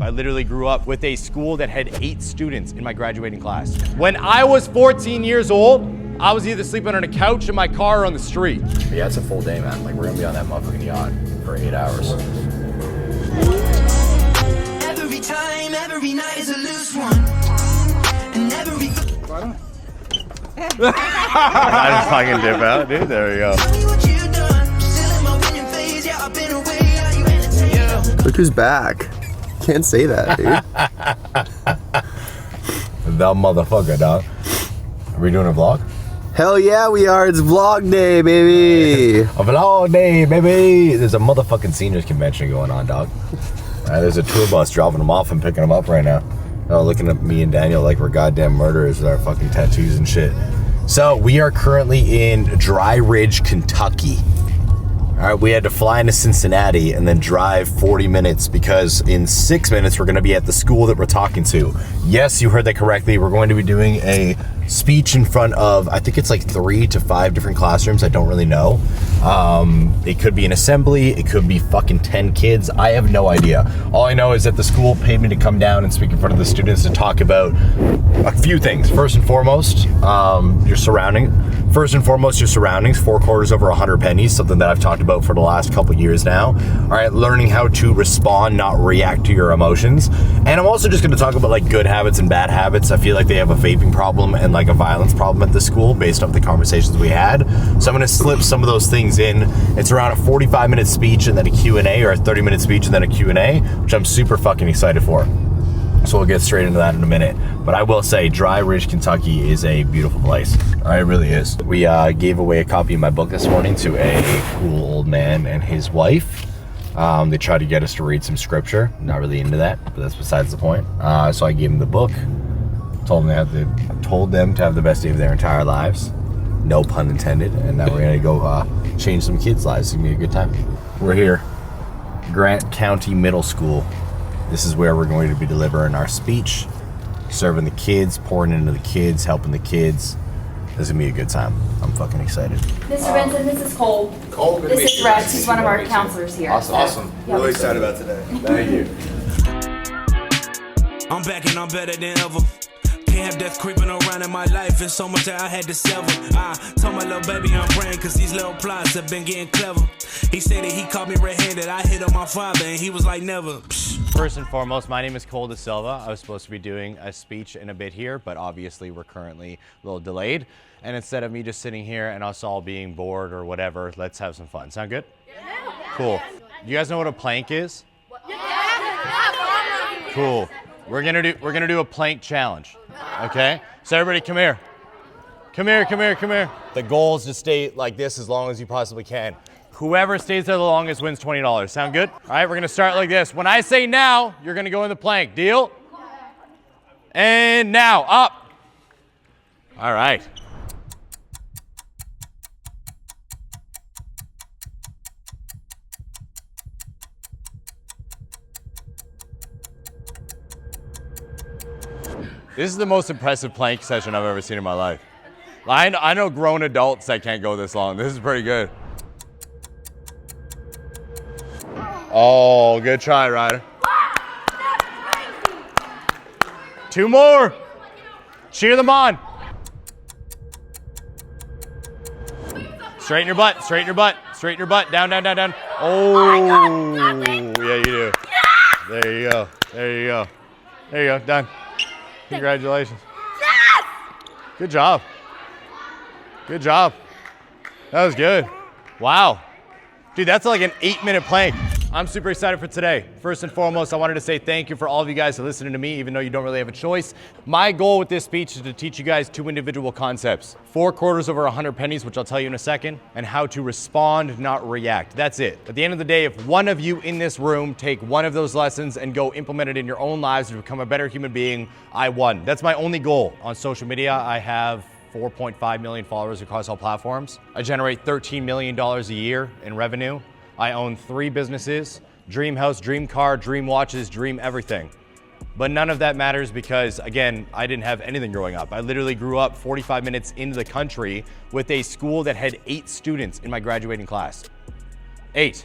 I literally grew up with a school that had 8 students in my graduating class. When I was 14 years old, I was either sleeping on a couch in my car or on the street. Yeah, it's a full day, man. Like, we're gonna be on that motherfucking yacht for 8 hours. Every time, every night is a loose one. And every... I just fucking dip out, dude. There we go. Look who's back. Can't say that, dude. That motherfucker, dog. Are we doing a vlog? Hell yeah, we are. It's vlog day, baby. A vlog day, baby. There's a motherfucking seniors convention going on, dog. There's a tour bus dropping them off and picking them up right now. Oh, looking at me and Daniel like we're goddamn murderers with our fucking tattoos and shit. So we are currently in Dry Ridge, Kentucky. All right, we had to fly into Cincinnati and then drive 40 minutes because in 6 minutes we're going to be at the school that we're talking to. Yes, you heard that correctly. We're going to be doing a speech in front of, I think it's like 3 to 5 different classrooms. I don't really know. It could be an assembly. It could be fucking 10 kids. I have no idea. All I know is that the school paid me to come down and speak in front of the students to talk about a few things. First and foremost, your surroundings. 4 quarters over 100 pennies, something that I've talked about for the last couple years now. All right, learning how to respond, not react to your emotions. And I'm also just going to talk about like good habits and bad habits. I feel like they have a vaping problem and like a violence problem at the school based off the conversations we had. So I'm going to slip some of those things in. It's around a 45-minute speech and then a Q&A, or a 30-minute speech and then a Q&A, which I'm super fucking excited for. So we'll get straight into that in a minute. But I will say Dry Ridge, Kentucky is a beautiful place. It really is. We gave away a copy of my book this morning to a cool old man and his wife. They tried to get us to read some scripture. Not really into that, but that's besides the point. So I gave them the book. Told them to have the best day of their entire lives. No pun intended. And now we're gonna go change some kids' lives. It's gonna be a good time. We're here, Grant County Middle School. This is where we're going to be delivering our speech, serving the kids, pouring into the kids, helping the kids. This is gonna be a good time. I'm fucking excited. Mr. Benson, this is Cole. Cole, good to meet This is you. Rex. He's one of our counselors here. Awesome. Yeah. Really excited about today. Thank you. I'm back and I'm better than ever. Can't have death creeping around in my life. It's so much that I had to sever. I told my little baby I'm praying cause these little plots have been getting clever. He said that he caught me red-handed. I hit on my father and he was like never. Psh. First and foremost, my name is Cole De Silva. I was supposed to be doing a speech in a bit here, but obviously we're currently a little delayed. And instead of me just sitting here and us all being bored or whatever, let's have some fun. Sound good? Yeah. Cool. You guys know what a plank is? Yeah. Cool. We're gonna do a plank challenge. Okay? So everybody come here. Come here. The goal is to stay like this as long as you possibly can. Whoever stays there the longest wins $20. Sound good? All right, we're gonna start like this. When I say now, you're gonna go in the plank. Deal? And now, up. All right. This is the most impressive plank session I've ever seen in my life. I know grown adults that can't go this long. This is pretty good. Oh, good try, Ryder. 2 more. Cheer them on. Straighten your butt. Down. Oh, yeah, you do. There you go. Done. Congratulations. Yes! Good job. That was good. Wow. Dude, that's like an 8-minute plank. I'm super excited for today. First and foremost, I wanted to say thank you for all of you guys for listening to me, even though you don't really have a choice. My goal with this speech is to teach you guys 2 individual concepts. 4 quarters over 100 pennies, which I'll tell you in a second, and how to respond, not react. That's it. At the end of the day, if one of you in this room take one of those lessons and go implement it in your own lives to become a better human being, I won. That's my only goal. On social media, I have 4.5 million followers across all platforms. I generate $13 million a year in revenue. I own 3 businesses: dream house, dream car, dream watches, dream everything. But none of that matters because, again, I didn't have anything growing up. I literally grew up 45 minutes into the country with a school that had 8 students in my graduating class. 8.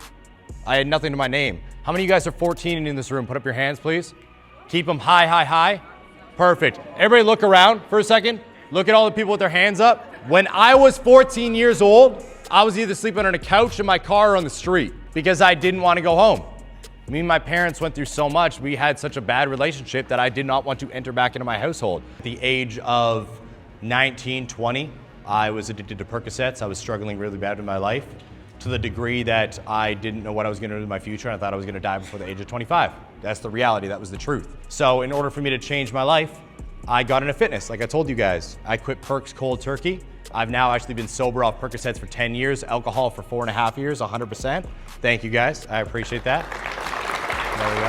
I had nothing to my name. How many of you guys are 14 in this room? Put up your hands, please. Keep them high, high, high. Perfect. Everybody look around for a second. Look at all the people with their hands up. When I was 14 years old, I was either sleeping on a couch in my car or on the street because I didn't want to go home. Me and my parents went through so much. We had such a bad relationship that I did not want to enter back into my household. At the age of 19, 20, I was addicted to Percocets. I was struggling really bad in my life to the degree that I didn't know what I was going to do in my future. And I thought I was going to die before the age of 25. That's the reality. That was the truth. So in order for me to change my life, I got into fitness. Like I told you guys, I quit Perks cold turkey. I've now actually been sober off Percocets for 10 years, alcohol for 4.5 years, 100%. Thank you guys. I appreciate that. There we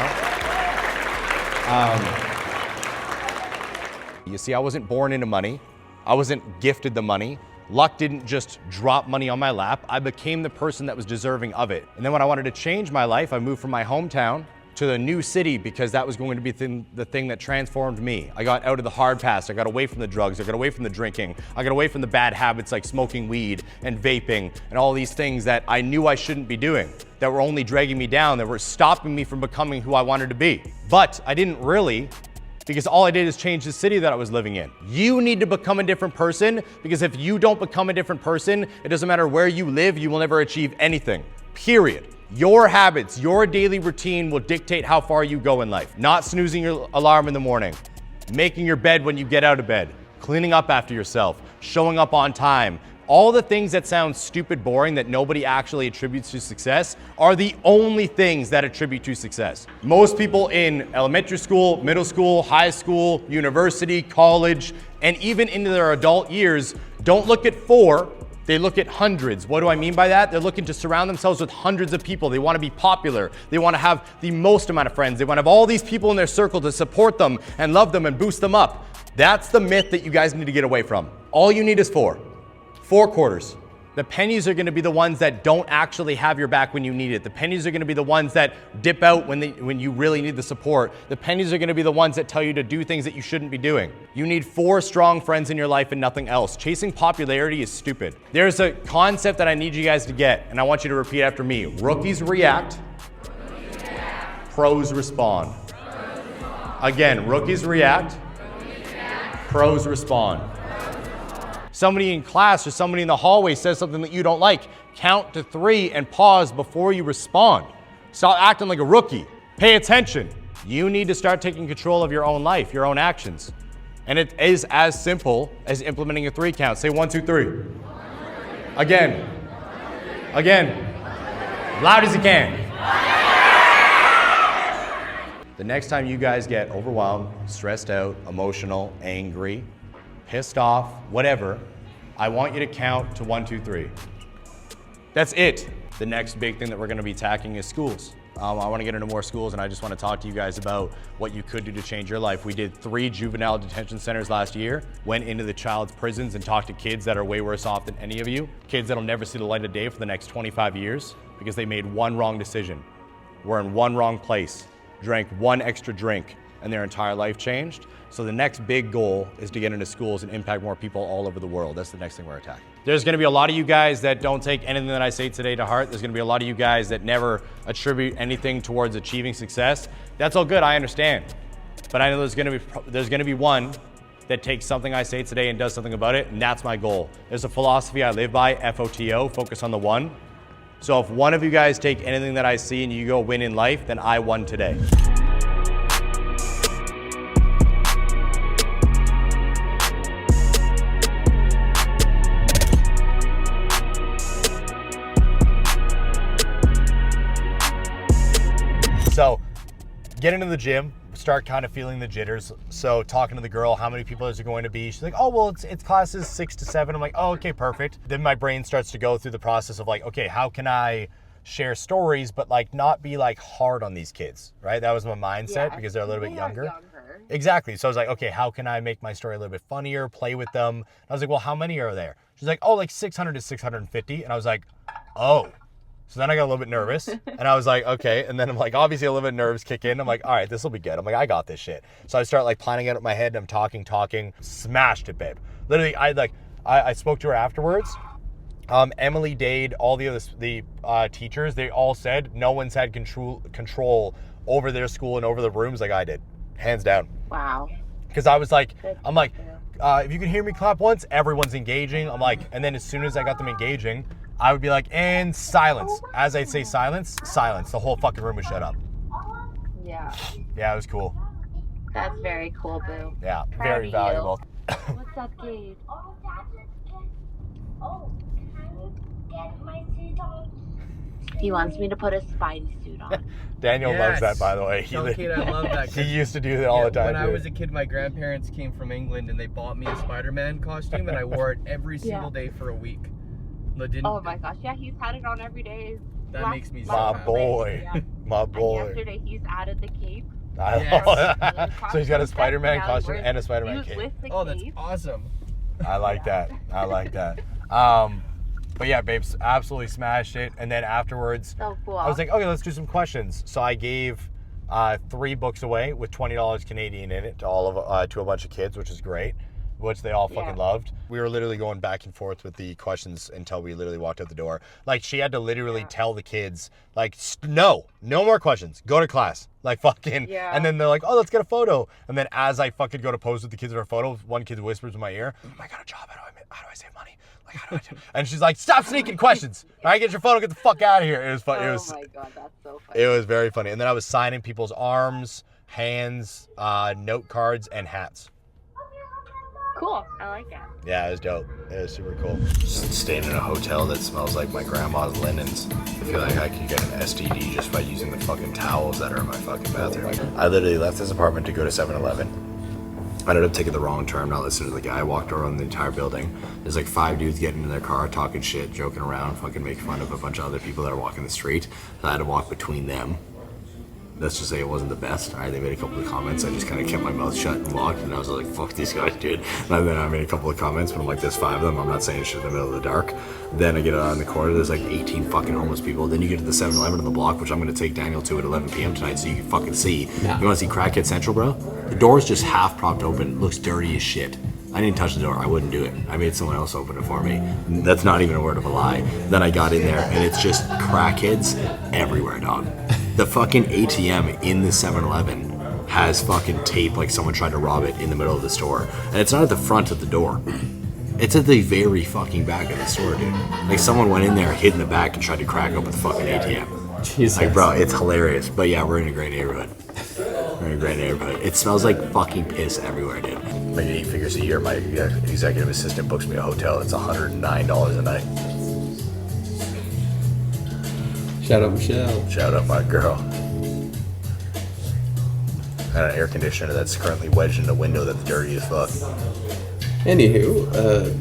go. You see, I wasn't born into money. I wasn't gifted the money. Luck didn't just drop money on my lap. I became the person that was deserving of it. And then when I wanted to change my life, I moved from my hometown to the new city because that was going to be the thing that transformed me. I got out of the hard past. I got away from the drugs. I got away from the drinking. I got away from the bad habits like smoking weed and vaping and all these things that I knew I shouldn't be doing, that were only dragging me down, that were stopping me from becoming who I wanted to be. But I didn't really, because all I did is change the city that I was living in. You need to become a different person, because if you don't become a different person, it doesn't matter where you live, you will never achieve anything, period. Your habits, your daily routine will dictate how far you go in life. Not snoozing your alarm in the morning, making your bed when you get out of bed, cleaning up after yourself, showing up on time. All the things that sound stupid boring that nobody actually attributes to success are the only things that attribute to success. Most people in elementary school, middle school, high school, university, college, and even into their adult years don't look at 4, they look at hundreds. What do I mean by that? They're looking to surround themselves with hundreds of people. They want to be popular. They want to have the most amount of friends. They want to have all these people in their circle to support them and love them and boost them up. That's the myth that you guys need to get away from. All you need is 4 quarters. The pennies are going to be the ones that don't actually have your back when you need it. The pennies are going to be the ones that dip out when you really need the support. The pennies are going to be the ones that tell you to do things that you shouldn't be doing. You need 4 strong friends in your life and nothing else. Chasing popularity is stupid. There's a concept that I need you guys to get, and I want you to repeat after me. Rookies react. Pros respond. Again, rookies react. Pros respond. Somebody in class or somebody in the hallway says something that you don't like, count to 3 and pause before you respond. Stop acting like a rookie. Pay attention. You need to start taking control of your own life, your own actions. And it is as simple as implementing a 3 count. Say 1, 2, 3. Again. Again. Loud as you can. The next time you guys get overwhelmed, stressed out, emotional, angry, pissed off, whatever, I want you to count to 1, 2, 3. That's it. The next big thing that we're going to be attacking is schools. I want to get into more schools, and I just want to talk to you guys about what you could do to change your life. We did 3 juvenile detention centers last year, went into the child's prisons and talked to kids that are way worse off than any of you, kids that'll never see the light of day for the next 25 years because they made one wrong decision, were in one wrong place, drank one extra drink, and their entire life changed. So the next big goal is to get into schools and impact more people all over the world. That's the next thing we're attacking. There's gonna be a lot of you guys that don't take anything that I say today to heart. There's gonna be a lot of you guys that never attribute anything towards achieving success. That's all good, I understand. But I know there's gonna be one that takes something I say today and does something about it, and that's my goal. There's a philosophy I live by, FOTO, focus on the one. So if one of you guys take anything that I see and you go win in life, then I won today. So get into the gym, start kind of feeling the jitters. So talking to the girl, how many people is it going to be? She's like, oh, well, it's classes 6 to 7. I'm like, oh, okay, perfect. Then my brain starts to go through the process of like, okay, how can I share stories, but like not be like hard on these kids, right? That was my mindset because they're a little bit younger. Exactly. So I was like, okay, how can I make my story a little bit funnier, play with them? And I was like, well, how many are there? She's like, oh, like 600 to 650. And I was like, oh. So then I got a little bit nervous and I was like, okay. And then I'm like, obviously a little bit nerves kick in. I'm like, all right, this will be good. I'm like, I got this shit. So I start like planning it in my head and I'm talking, smashed it, babe. Literally, I spoke to her afterwards Emily, Dade, all the teachers, they all said no one's had control over their school and over the rooms like I did, hands down. Wow. Because I was like, if you can hear me clap once, everyone's engaging. I'm like, and then as soon as I got them engaging, I would be like, and silence. As I'd say silence, silence. The whole fucking room would shut up. Yeah. Yeah, it was cool. That's very cool, Boo. Yeah, Proud very of valuable. What's up, Gabe? He wants me to put a Spidey suit on. Daniel loves that, by the way. Tell Kate I love that. He used to do that all the time. When I was a kid, my grandparents came from England and they bought me a Spider-Man costume and I wore it every single day for a week. Oh my gosh, yeah, he's had it on every day. That makes me so my happy. boy. Yeah. My boy. And yesterday he's added the cape. So he's got a Spider-Man costume and a Spider-Man cape. With the Oh, that's cape. awesome. I like that. I like that. But yeah, babes, absolutely smashed it. And then afterwards, So cool. I was like, okay, let's do some questions. So I gave 3 books away with $20 Canadian in it to to a bunch of kids, which is great, which they all fucking loved. We were literally going back and forth with the questions until we literally walked out the door. Like, she had to literally tell the kids, like, no more questions. Go to class. Like, fucking. Yeah. And then they're like, oh, let's get a photo. And then as I fucking go to pose with the kids in our photo, one kid whispers in my ear, I got a job. How do I save money? Like, how do I do? And she's like, stop sneaking questions. All right, get your photo. Get the fuck out of here. It was fun. Oh my god, that's so funny. It was very funny. And then I was signing people's arms, hands, note cards, and hats. Cool. I like it. Yeah, it was dope. It was super cool. Just staying in a hotel that smells like my grandma's linens. I feel like I could get an STD just by using the fucking towels that are in my fucking bathroom. I literally left this apartment to go to 7-Eleven. I ended up taking the wrong turn, not listening to the guy. I walked around the entire building. There's like 5 dudes getting in their car, talking shit, joking around, fucking making fun of a bunch of other people that are walking the street. So I had to walk between them. Let's just say it wasn't the best. All right, they made a couple of comments. I just kind of kept my mouth shut and walked, and I was like, fuck these guys, dude. And then I made a couple of comments, but I'm like, there's 5 of them. I'm not saying shit in the middle of the dark. Then I get out in the corner, there's like 18 fucking homeless people. Then you get to the 7-Eleven on the block, which I'm going to take Daniel to at 11 p.m. tonight so you can fucking see. Yeah. You want to see Crackhead Central, bro? The door's just half propped open. Looks dirty as shit. I didn't touch the door. I wouldn't do it. I made someone else open it for me. That's not even a word of a lie. Then I got in there, and it's just crackheads everywhere, dog. The fucking ATM in the 7-Eleven has fucking tape like someone tried to rob it in the middle of the store. And it's not at the front of the door. It's at the very fucking back of the store, dude. Like someone went in there, hid in the back, and tried to crack open the fucking ATM. Jesus. Like, bro, it's hilarious. But yeah, we're in a great neighborhood. We're in a great neighborhood. It smells like fucking piss everywhere, dude. Like 8 figures a year, my executive assistant books me a hotel. It's $109 a night. Shout out Michelle. Shout out my girl. And an air conditioner that's currently wedged in a window that's dirty as fuck. Anywho,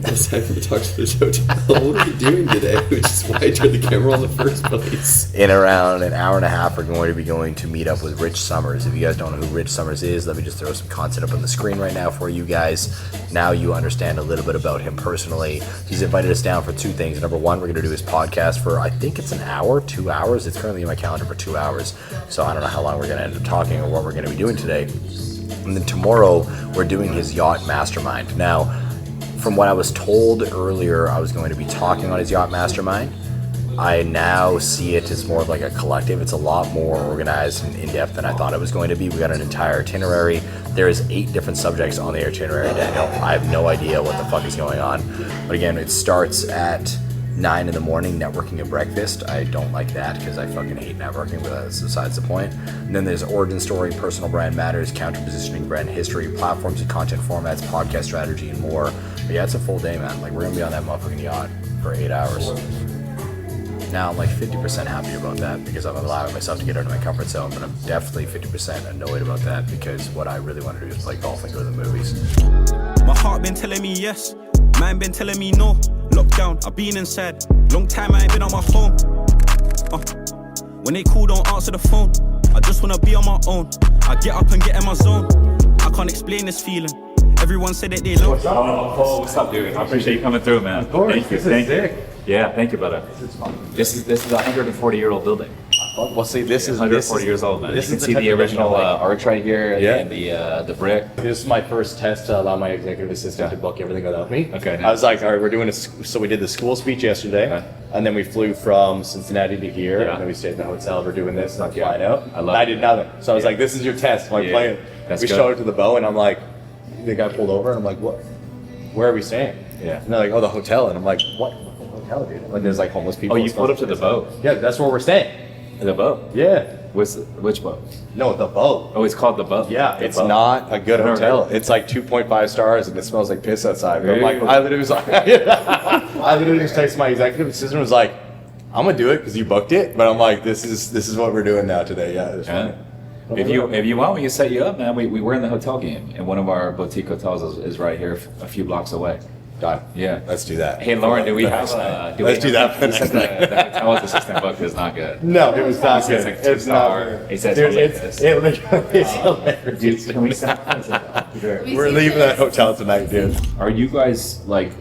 it's time to talk to this hotel. What are we doing today? Which is why I turned the camera on in the first place. In around an hour and a half, we're going to be going to meet up with Rich Summers. If you guys don't know who Rich Summers is, let me just throw some content up on the screen right now for you guys. Now you understand a little bit about him personally. He's invited us down for 2 things. Number 1, we're going to do his podcast for, I think it's an hour, 2 hours. It's currently in my calendar for 2 hours. So I don't know how long we're going to end up talking or what we're going to be doing today. And then tomorrow, we're doing his yacht mastermind. Now, from what I was told earlier, I was going to be talking on his yacht mastermind. I now see it as more of like a collective. It's a lot more organized and in-depth than I thought it was going to be. We got an entire itinerary. There is 8 different subjects on the itinerary, Daniel. I have no idea what the fuck is going on. But again, it starts at 9 in the morning, networking at breakfast. I don't like that because I fucking hate networking, but that's besides the point. And then there's origin story, personal brand matters, counter positioning, brand history, platforms and content formats, podcast strategy, and more. But yeah, it's a full day, man. Like, we're gonna be on that motherfucking yacht for 8 hours. Now I'm like 50% happy about that because I'm allowing myself to get out of my comfort zone, but I'm definitely 50% annoyed about that because what I really want to do is play golf and go to the movies. My heart been telling me yes, mind been telling me no. Lockdown, I've been inside. Long time I ain't been on my phone. When they call, don't answer the phone. I just wanna be on my own. I get up and get in my zone. I can't explain this feeling. Everyone said that they love. What's up, dude? I appreciate you coming through, man. Of course. Thank you. Yeah, thank you, brother. This is a 140-year-old building. Well, see, this is 140 years old, man. This You is can see the original arch right here, Yeah. and the brick. This is my first test to allow my executive assistant to book everything without me. Okay, I was like, all right, we're doing so we did the school speech yesterday, Okay. and then we flew from Cincinnati to here, Yeah. and then we stayed in the hotel. We're doing this, and I'm Yeah. flying out. I love I it. did nothing. So I was Yeah. like, this is your test. I'm like, Yeah. playing. That's we good. showed it to the bow, and I'm like, the guy pulled over, and I'm like, what? Where are we staying? Yeah. And they're like, oh, the hotel. And I'm like, what hotel, dude? Like, there's like homeless people. Oh, and you pulled stuff. up to the boat. Yeah, that's where we're staying. The boat. Yeah. Which boat? No, the boat. Oh, it's called the boat. Yeah, The it's boat. not a good Never hotel. heard of it. It's like 2.5 stars and it smells like piss outside. But I'm like, Really? I literally was like, I literally just texted my executive assistant and was like, I'm gonna do it because you booked it. But I'm like, this is what we're doing now today. Yeah, it's Yeah. fine. If you want, we can set you up, man. We were in the hotel game, and one of our boutique hotels is right here, a few blocks away. Done. Yeah. Let's do that. Hey, Lauren, do we The have? next night. Do Let's we do have- that for the he said next night. the hotel's assistant book is not good. No, it was not He good. says like It's not 2-star. good. He says Dude, it's it's hilarious. Dude, can we set? We're leaving that hotel tonight, dude. Are you guys like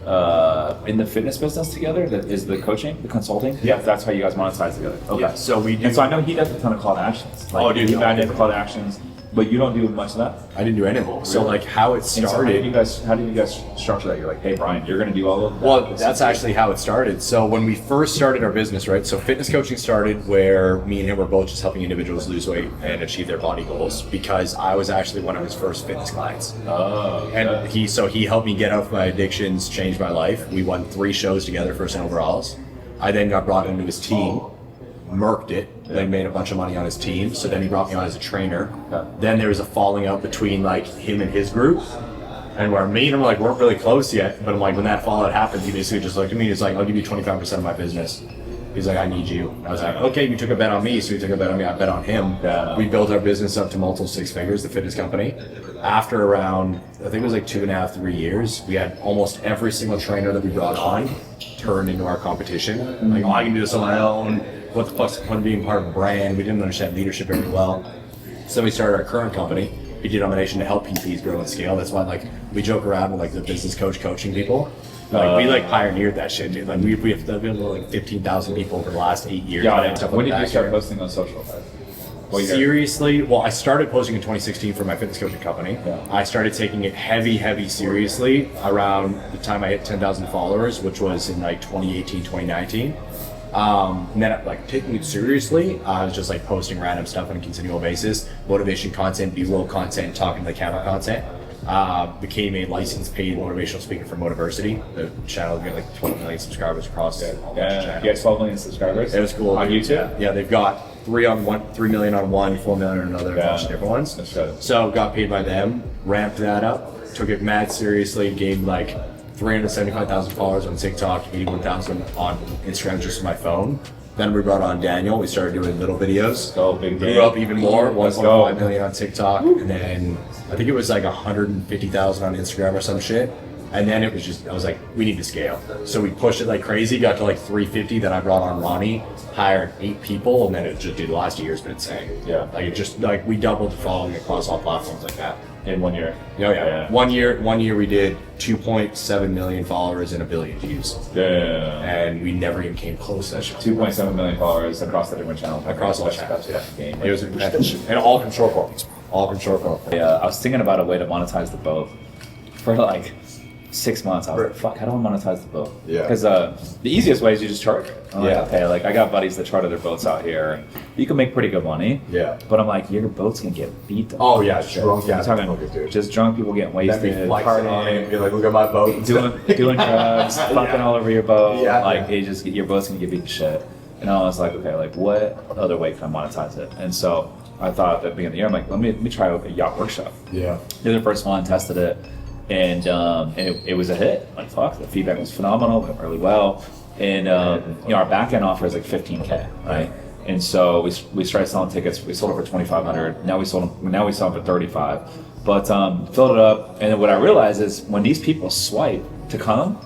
in the fitness business together? That is the coaching, the consulting? Yeah. That's how you guys monetize together. Okay. Yeah, so we do. And so I know he does a ton of call to actions. Like, Oh, dude, you no. manage call to actions, but you don't do much of that. I didn't do any of it. So like how it And so how started. did you guys structure that? You're like, hey Brian, you're gonna do all of that. Well, that's actually how it started. So when we first started our business, right? So fitness coaching started where me and him were both just helping individuals lose weight and achieve their body goals because I was actually one of his first fitness clients. Oh, And he helped me get out of my addictions, change my life. We won 3 shows together, first and overalls. I then got brought into his team, murked it, then made a bunch of money on his team. So then he brought me on as a trainer. Yeah. Then there was a falling out between like him and his group. And where me and him like weren't really close yet, but I'm like when that fallout happened, he basically just looked at me and he's like, I'll give you 25% of my business. He's like, I need you. And I was like, okay, you took a bet on me, so he took a bet on me, I bet on him. Yeah. We built our business up to multiple 6 figures, the fitness company. After around, I think it was like 2.5, 3 years, we had almost every single trainer that we brought on turned into our competition. Like, oh, I can do this on my own. What the fuck's the point of being part of a brand? We didn't understand leadership very well. So then we started our current company, PT Domination, to help PTs grow and scale. That's why like we joke around with like the business coach coaching people. Like we like pioneered that shit, dude. Like we have been like 15,000 people over the last 8 years. Got and it. stuff When like did you that start here. posting on social? What year? Seriously, well, I started posting in 2016 for my fitness coaching company. Yeah. I started taking it heavy seriously around the time I hit 10,000 followers, which was in like 2018, 2019. And then like taking it seriously, I was just like posting random stuff on a continual basis, motivation content, B-roll content, talking to the camera content. Became a licensed paid motivational speaker for Motiversity. The channel got like 12 million subscribers across a bunch of Yeah, channels. you got 12 million subscribers. It was cool. On YouTube? Yeah, they've got 3 million on one, 4 million on another, a Yeah. bunch of different ones. That's good. So got paid by them, ramped that up, took it mad seriously, gained like 375,000 followers on TikTok, 81,000 on Instagram just with my phone. Then we brought on Daniel. We started doing little videos. Go, big Grew Dan. up even more. Let's 1.5 go. million on TikTok, and then I think it was like 150,000 on Instagram or some shit. And then it was just, I was like, we need to scale. So we pushed it like crazy, got to like 350. Then I brought on Ronnie, hired 8 people, and then it just, dude, the last year's been insane. Yeah. Like it just, like we doubled the following across all platforms like that. In 1 year. Oh yeah. One year we did 2.7 million followers and 1 billion views. Yeah. And we never even came close to that shit. 2.7 million followers across the different channels. Across all channels, yeah. Game. It was, and all from short form. All from short form. Yeah, I was thinking about a way to monetize the boat for like 6 months. I was like, fuck, how do I monetize the boat? Yeah. Because the easiest way is you just charge. I'm Yeah. Like, okay, like I got buddies that charter their boats out here. You can make pretty good money. Yeah. But I'm like, your boat's gonna get beat the Oh yeah, fuck shit. drunk I'm ass talking motherfuckers, dude. just drunk people getting Then wasted, we flexing on it and partying, be like, look at my boat. doing drugs, fucking all over your boat. Yeah. Like they just your boat's gonna get beat to shit. And I was like, okay, like what other way can I monetize it? And so I thought at the beginning of the year, I'm like, let me try a yacht workshop. Yeah. Did the first one, tested it, and it was a hit. Like fuck, the feedback was phenomenal, went really well. And our back end offer is like $15K, right? And so we started selling tickets. We sold it for $2,500. Now we sell them for $35. But filled it up, and then what I realized is when these people swipe to come,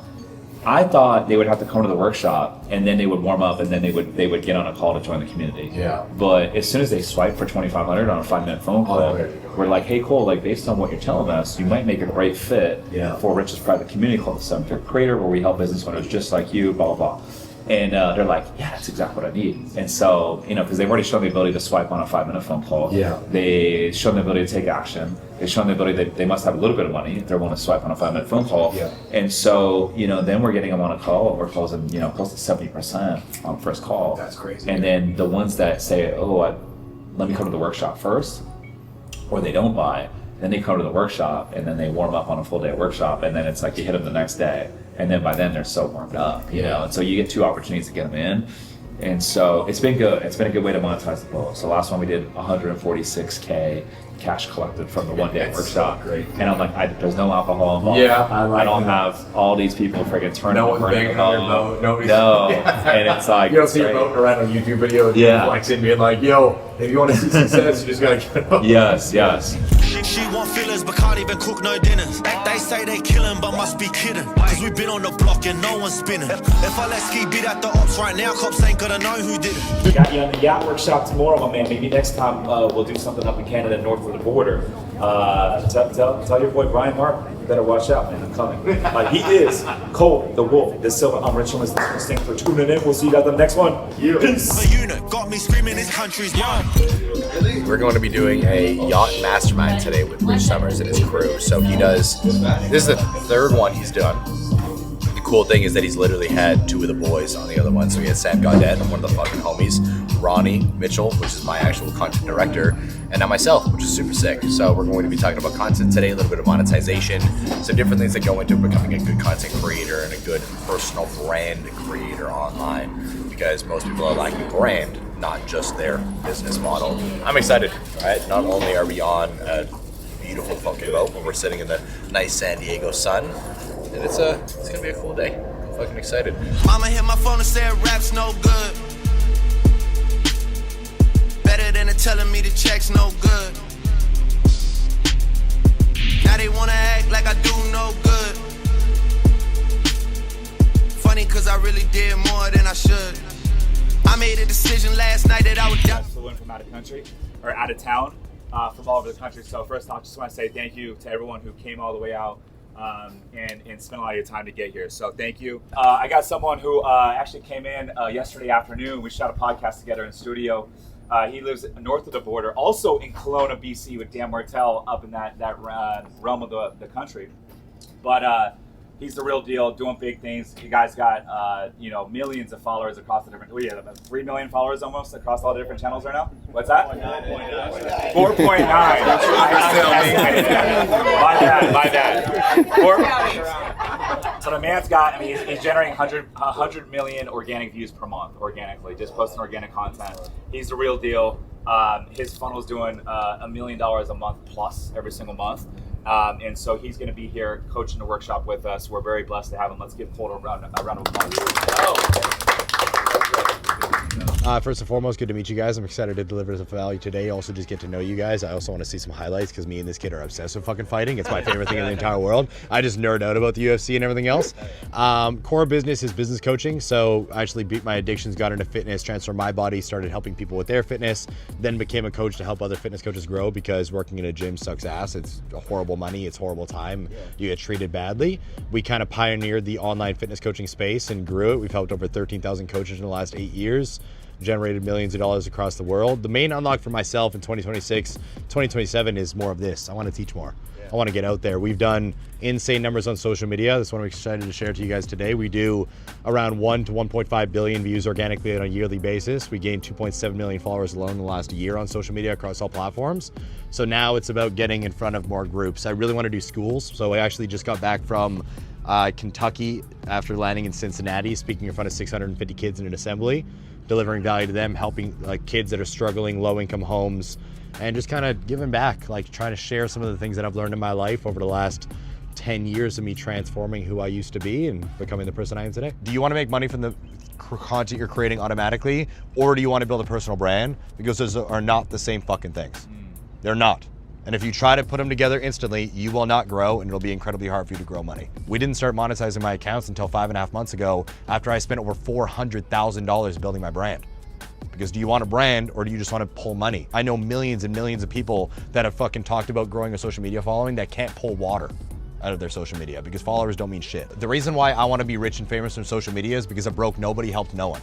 I thought they would have to come to the workshop and then they would warm up and then they would get on a call to join the community. Yeah. But as soon as they swipe for $2,500 on a 5-minute phone call, we're like, hey Cole, like based on what you're telling us, you might make a great fit for Rich's private community called the 7-Figure Creator, where we help business owners just like you, blah blah blah. And they're like, yeah, that's exactly what I need. And so, because they've already shown the ability to swipe on a 5-minute phone call. Yeah. They shown the ability to take action. They've shown the ability that they must have a little bit of money if they're willing to swipe on a 5-minute phone call. Yeah. And so, then we're getting them on a call, and we're closing, close to 70% on first call. That's crazy. And then the ones that say, let me come to the workshop first, or they don't buy, then they come to the workshop, and then they warm up on a full day workshop, and then it's like you hit them the next day. And then by then they're so warmed up, and so you get 2 opportunities to get them in. And so it's been good. It's been a good way to monetize the bowl. So last one we did 146K cash collected from the one-day workshop. Great. And I'm like, there's no alcohol involved. Yeah, I don't have all these people friggin' turning No one's banging on your boat. Nobody's. No. And it's like, you don't see your boat around on YouTube video. Yeah. Flexing, being like, yo, if you want to see success, you just gotta get it up. Yes. She want fillers but can't even cook no dinners. They say they killing but must be kidding. Cause we been on the block and no one's spinning. If I let Ski beat at the ops right now, cops ain't gonna know who did it. We got you on the yacht workshop tomorrow, my man. Maybe next time we'll do something up in Canada north of the border. Tell your boy Brian Mark, you better watch out, man. I'm coming. Like, he is Cole the Wolf, the Silver. I'm Rich Owens. Thanks for tuning in. We'll see you guys on the next one. Peace. The unit got me screaming this country's mine. We're going to be doing a yacht mastermind today with Rich Summers and his crew. So he does, this is the 3rd one he's done. The cool thing is that he's literally had 2 of the boys on the other one. So he had Sam Gaudet, one of the fucking homies, Ronnie Mitchell, which is my actual content director, and now myself, which is super sick. So we're going to be talking about content today, a little bit of monetization, some different things that go into becoming a good content creator and a good personal brand creator online, because most people are lacking brand, not just their business model. I'm excited, right? Not only are we on a beautiful fucking boat, but we're sitting in the nice San Diego sun, and it's gonna be a cool day. I'm fucking excited. Mama hit my phone and said rap's no good. Better than telling me the check's no good. Now they wanna act like I do no good. Funny cause I really did more than I should. I made a decision last night that I would die. Flew in from out of country, or out of town, from all over the country. So first off, just want to say thank you to everyone who came all the way out and spent a lot of your time to get here. So thank you. I got someone who actually came in yesterday afternoon. We shot a podcast together in studio. He lives north of the border, also in Kelowna, BC, with Dan Martell up in that realm of the country. But he's the real deal, doing big things. You guys got millions of followers across the different. We have about 3 million followers almost across all the different channels right now. What's that? 4.9. My bad. So the man's got. He's generating 100 million organic views per month organically, just posting organic content. He's the real deal. His funnel is doing $1 million a month plus every single month. And so he's going to be here coaching the workshop with us. We're very blessed to have him. Let's give Cole a round of applause. First and foremost, good to meet you guys. I'm excited to deliver some value today. Also, just get to know you guys. I also want to see some highlights because me and this kid are obsessed with fucking fighting. It's my favorite thing in the entire world. I just nerd out about the UFC and everything else. Core business is business coaching. So I actually beat my addictions, got into fitness, transformed my body, started helping people with their fitness, then became a coach to help other fitness coaches grow because working in a gym sucks ass. It's horrible money. It's horrible time. You get treated badly. We kind of pioneered the online fitness coaching space and grew it. We've helped over 13,000 coaches in the last 8 years. Generated millions of dollars across the world. The main unlock for myself in 2026, 2027 is more of this. I want to teach more. I want to get out there. We've done insane numbers on social media. That's what I'm excited to share to you guys today. We do around 1 to 1.5 billion views organically on a yearly basis. We gained 2.7 million followers alone in the last year on social media across all platforms. So now it's about getting in front of more groups. I really want to do schools. So I actually just got back from Kentucky after landing in Cincinnati, speaking in front of 650 kids in an assembly, delivering value to them, helping kids that are struggling, low-income homes, and just kind of giving back, trying to share some of the things that I've learned in my life over the last 10 years of me transforming who I used to be and becoming the person I am today. Do you want to make money from the content you're creating automatically, or do you want to build a personal brand? Because those are not the same fucking things. They're not. And if you try to put them together instantly, you will not grow, and it'll be incredibly hard for you to grow money. We didn't start monetizing my accounts until 5.5 months ago after I spent over $400,000 building my brand. Because do you want a brand or do you just want to pull money? I know millions and millions of people that have fucking talked about growing a social media following that can't pull water. out of their social media because followers don't mean shit. The reason why I want to be rich and famous from social media is because I broke nobody, helped no one.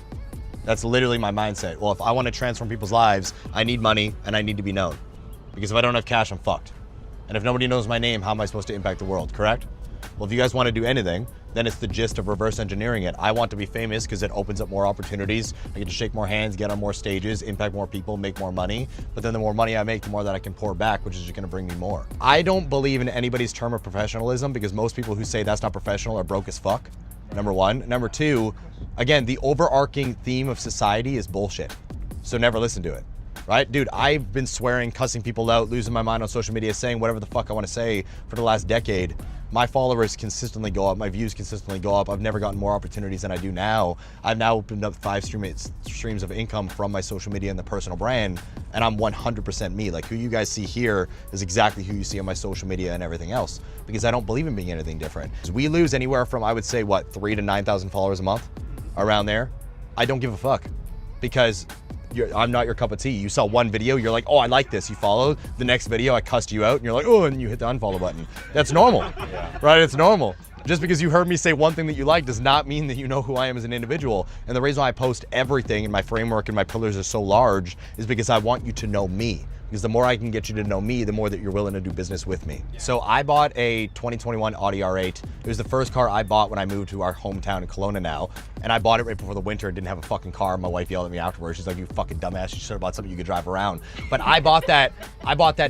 That's literally my mindset. Well, if I want to transform people's lives, I need money and I need to be known. Because if I don't have cash, I'm fucked. And if nobody knows my name, how am I supposed to impact the world, correct? Well, if you guys want to do anything, then it's the gist of reverse engineering it. I want to be famous because it opens up more opportunities. I get to shake more hands, get on more stages, impact more people, make more money. But then the more money I make, the more that I can pour back, which is just going to bring me more. I don't believe in anybody's term of professionalism because most people who say that's not professional are broke as fuck. Number one. Number two, again, the overarching theme of society is bullshit. So never listen to it. Right? Dude, I've been swearing, cussing people out, losing my mind on social media, saying whatever the fuck I want to say for the last decade. My followers consistently go up, my views consistently go up. I've never gotten more opportunities than I do now. I've now opened up 5 streams of income from my social media and the personal brand, and I'm 100% me. Like who you guys see here is exactly who you see on my social media and everything else, because I don't believe in being anything different. We lose anywhere from, I would say, what, 3,000 to 9,000 followers a month, around there. I don't give a fuck, because I'm not your cup of tea. You saw one video, you're like, oh, I like this. You follow the next video, I cussed you out, and you're like, oh, and you hit the unfollow button. That's normal, right? It's normal. Just because you heard me say one thing that you like does not mean that you know who I am as an individual. And the reason why I post everything and my framework and my pillars are so large is because I want you to know me. Because the more I can get you to know me, the more that you're willing to do business with me. So I bought a 2021 Audi R8. It was the first car I bought when I moved to our hometown in Kelowna now. And I bought it right before the winter, didn't have a fucking car. My wife yelled at me afterwards. She's like, you fucking dumbass, you should have bought something you could drive around. But I bought that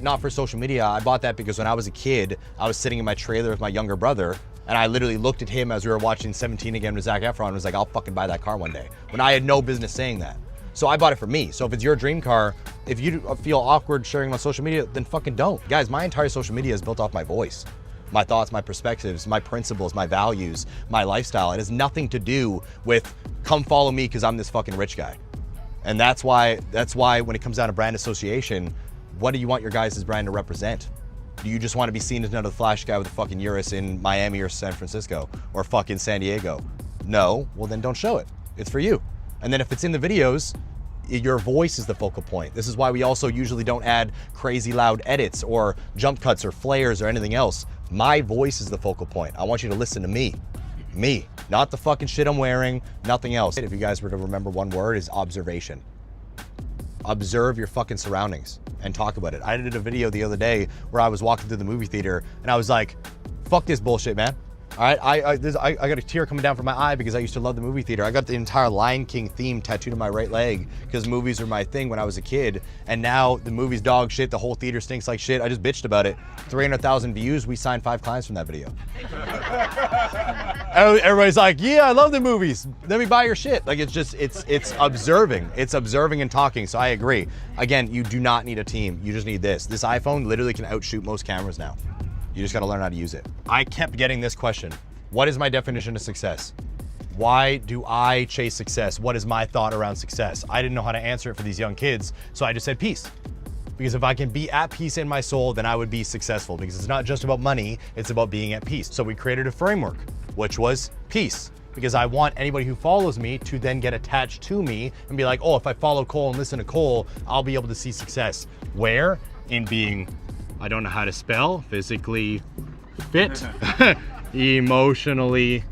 not for social media. I bought that because when I was a kid, I was sitting in my trailer with my younger brother, and I literally looked at him as we were watching 17 Again with Zac Efron and was like, I'll fucking buy that car one day. When I had no business saying that. So I bought it for me. So if it's your dream car, if you feel awkward sharing on social media, then fucking don't. Guys, my entire social media is built off my voice, my thoughts, my perspectives, my principles, my values, my lifestyle. It has nothing to do with come follow me because I'm this fucking rich guy. And that's why when it comes down to brand association, what do you want your guys' brand to represent? Do you just want to be seen as another flash guy with a fucking Urus in Miami or San Francisco or fucking San Diego? No, well then don't show it. It's for you. And then if it's in the videos, your voice is the focal point. This is why we also usually don't add crazy loud edits or jump cuts or flares or anything else. My voice is the focal point. I want you to listen to me. Me, not the fucking shit I'm wearing, nothing else. If you guys were to remember one word, is observation. Observe your fucking surroundings and talk about it. I did a video the other day where I was walking through the movie theater and I was like, fuck this bullshit, man. All right, I got a tear coming down from my eye because I used to love the movie theater. I got the entire Lion King theme tattooed on my right leg because movies were my thing when I was a kid. And now the movie's dog shit, the whole theater stinks like shit. I just bitched about it. 300,000 views, we signed 5 clients from that video. Everybody's like, yeah, I love the movies. Let me buy your shit. Like, it's observing. It's observing and talking, so I agree. Again, you do not need a team. You just need this. This iPhone literally can outshoot most cameras now. You just gotta learn how to use it. I kept getting this question. What is my definition of success? Why do I chase success? What is my thought around success? I didn't know how to answer it for these young kids, so I just said peace. Because if I can be at peace in my soul, then I would be successful, because it's not just about money, it's about being at peace. So we created a framework, which was peace. Because I want anybody who follows me to then get attached to me and be like, oh, if I follow Cole and listen to Cole, I'll be able to see success. Where? In being, I don't know how to spell, physically fit, emotionally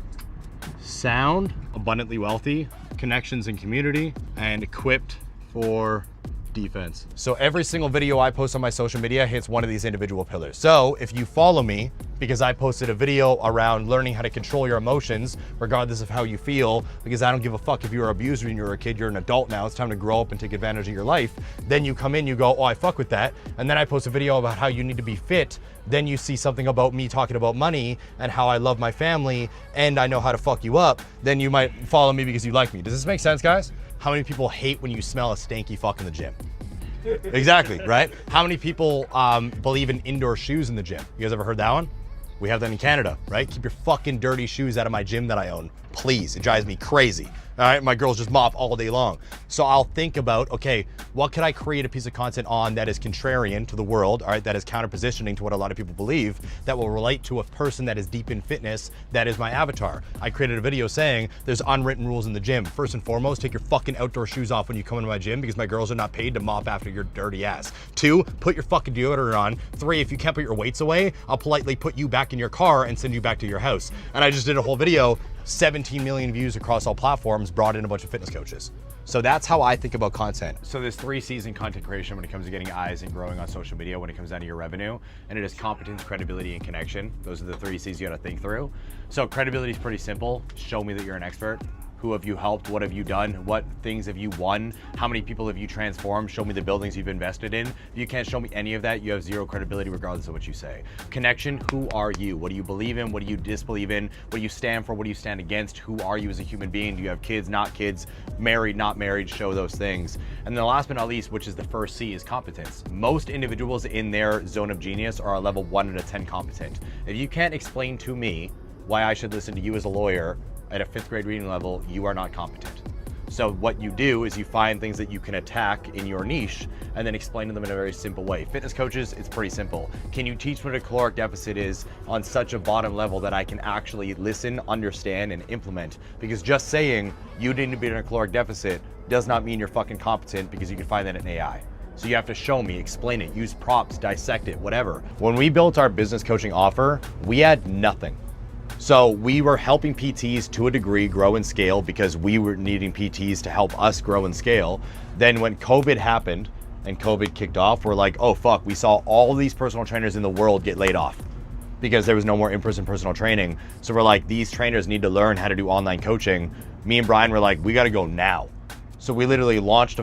sound, abundantly wealthy, connections and community, and equipped for defense. So every single video I post on my social media hits one of these individual pillars. So if you follow me because I posted a video around learning how to control your emotions regardless of how you feel, because I don't give a fuck if you were abused when you were a kid, you're an adult now, it's time to grow up and take advantage of your life. Then you come in, you go, oh, I fuck with that. And then I post a video about how you need to be fit. Then you see something about me talking about money and how I love my family and I know how to fuck you up. Then you might follow me because you like me. Does this make sense, guys? How many people hate when you smell a stanky fuck in the gym? Exactly, right? How many people believe in indoor shoes in the gym? You guys ever heard that one? We have that in Canada, right? Keep your fucking dirty shoes out of my gym that I own. please. It drives me crazy. All right, my girls just mop all day long. So I'll think about, okay, what could I create a piece of content on that is contrarian to the world, all right, that is counter-positioning to what a lot of people believe, that will relate to a person that is deep in fitness, that is my avatar. I created a video saying there's unwritten rules in the gym. First and foremost, take your fucking outdoor shoes off when you come into my gym because my girls are not paid to mop after your dirty ass. 2, put your fucking deodorant on. 3, if you can't put your weights away, I'll politely put you back in your car and send you back to your house. And I just did a whole video, 17 million views across all platforms, brought in a bunch of fitness coaches. So that's how I think about content. So there's 3 C's in content creation when it comes to getting eyes and growing on social media when it comes down to your revenue. And it is competence, credibility, and connection. Those are the 3 C's you gotta think through. So credibility is pretty simple. Show me that you're an expert. Who have you helped? What have you done? What things have you won? How many people have you transformed? Show me the buildings you've invested in. If you can't show me any of that, you have 0 credibility regardless of what you say. Connection, who are you? What do you believe in? What do you disbelieve in? What do you stand for? What do you stand against? Who are you as a human being? Do you have kids, not kids, married, not married? Show those things. And then last but not least, which is the first C, is competence. Most individuals in their zone of genius are a level 1 out of 10 competent. If you can't explain to me why I should listen to you as a lawyer at a 5th grade reading level, you are not competent. So what you do is you find things that you can attack in your niche and then explain to them in a very simple way. Fitness coaches, it's pretty simple. Can you teach what a caloric deficit is on such a bottom level that I can actually listen, understand, and implement? Because just saying you need to be in a caloric deficit does not mean you're fucking competent, because you can find that in AI. So you have to show me, explain it, use props, dissect it, whatever. When we built our business coaching offer, we had nothing. So we were helping PTs to a degree grow and scale because we were needing PTs to help us grow and scale. Then when COVID happened and COVID kicked off, we're like, oh fuck, we saw all these personal trainers in the world get laid off because there was no more in-person personal training. So we're like, these trainers need to learn how to do online coaching. Me and Brian were like, we gotta go now. So we literally launched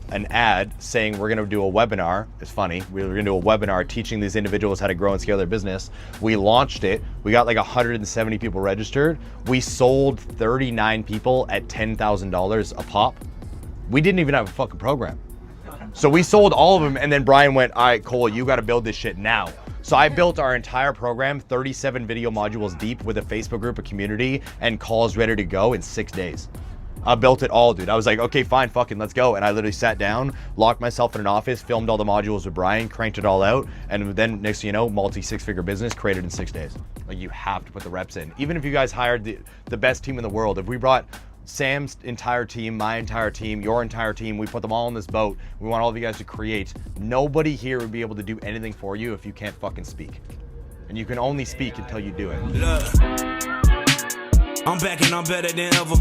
an ad saying we're gonna do a webinar. It's funny, we were gonna do a webinar teaching these individuals how to grow and scale their business. We launched it, we got like 170 people registered. We sold 39 people at $10,000 a pop. We didn't even have a fucking program. So we sold all of them, and then Brian went, all right, Cole, you gotta build this shit now. So I built our entire program, 37 video modules deep, with a Facebook group, a community, and calls ready to go in 6 days. I built it all, dude. I was like, okay, fine, fucking let's go. And I literally sat down, locked myself in an office, filmed all the modules with Brian, cranked it all out. And then next thing you know, multi-6-figure business created in 6 days. Like, you have to put the reps in. Even if you guys hired the best team in the world, if we brought Sam's entire team, my entire team, your entire team, we put them all in this boat, we want all of you guys to create, nobody here would be able to do anything for you if you can't fucking speak. And you can only speak until you do it. Look, I'm back and I'm better than ever.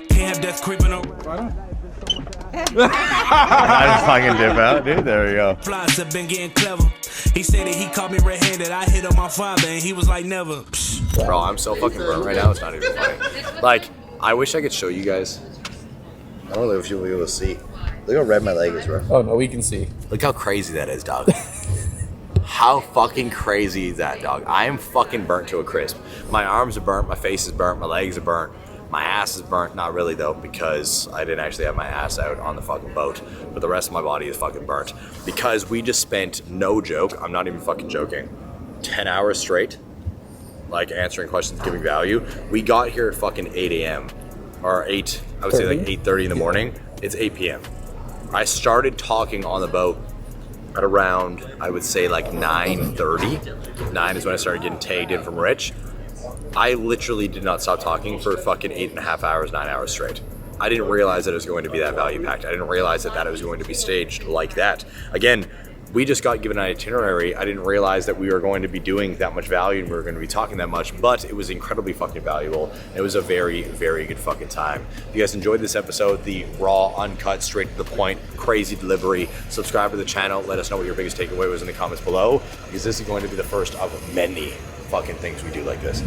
Can't have death creeping around. I just fucking dip out, dude. There we go. Flies have been getting clever. He said that he caught me red-handed. I hit on my father and he was like, never. Bro, I'm so fucking burnt right now, it's not even funny. Like, I wish I could show you guys. I don't know if you'll be able to see. Look how red my leg is, bro. Oh no, we can see. Look how crazy that is, dog. How fucking crazy is that, dog? I am fucking burnt to a crisp. My arms are burnt, my face is burnt, my legs are burnt. My ass is burnt, not really though, because I didn't actually have my ass out on the fucking boat, but the rest of my body is fucking burnt. Because we just spent, no joke, I'm not even fucking joking, 10 hours straight, like answering questions, giving value. We got here at fucking 8 a.m. or 8, I would say like 8:30 in the morning. It's 8 p.m. I started talking on the boat at around, I would say like 9:30. 9 is when I started getting tagged in from Rich. I literally did not stop talking for fucking 8.5 hours, 9 hours straight. I didn't realize that it was going to be that value packed. I didn't realize that it was going to be staged like that. Again, we just got given an itinerary. I didn't realize that we were going to be doing that much value and we were going to be talking that much, but it was incredibly fucking valuable. It was a very, very good fucking time. If you guys enjoyed this episode, the raw, uncut, straight to the point, crazy delivery, subscribe to the channel. Let us know what your biggest takeaway was in the comments below, because this is going to be the first of many fucking things we do like this.